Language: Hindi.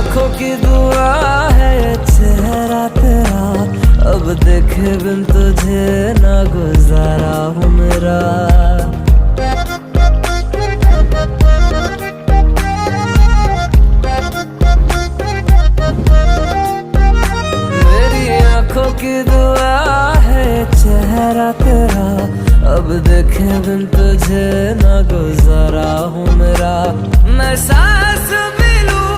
आंखों की दुआ है ये चेहरा तेरा, अब देखे बिन तुझे ना गुजारा हूँ मेरा। मेरी आंखों की दुआ है ये चेहरा तेरा, अब देखे बिन तुझे ना गुजारा हूँ मेरा। मैं सांस भी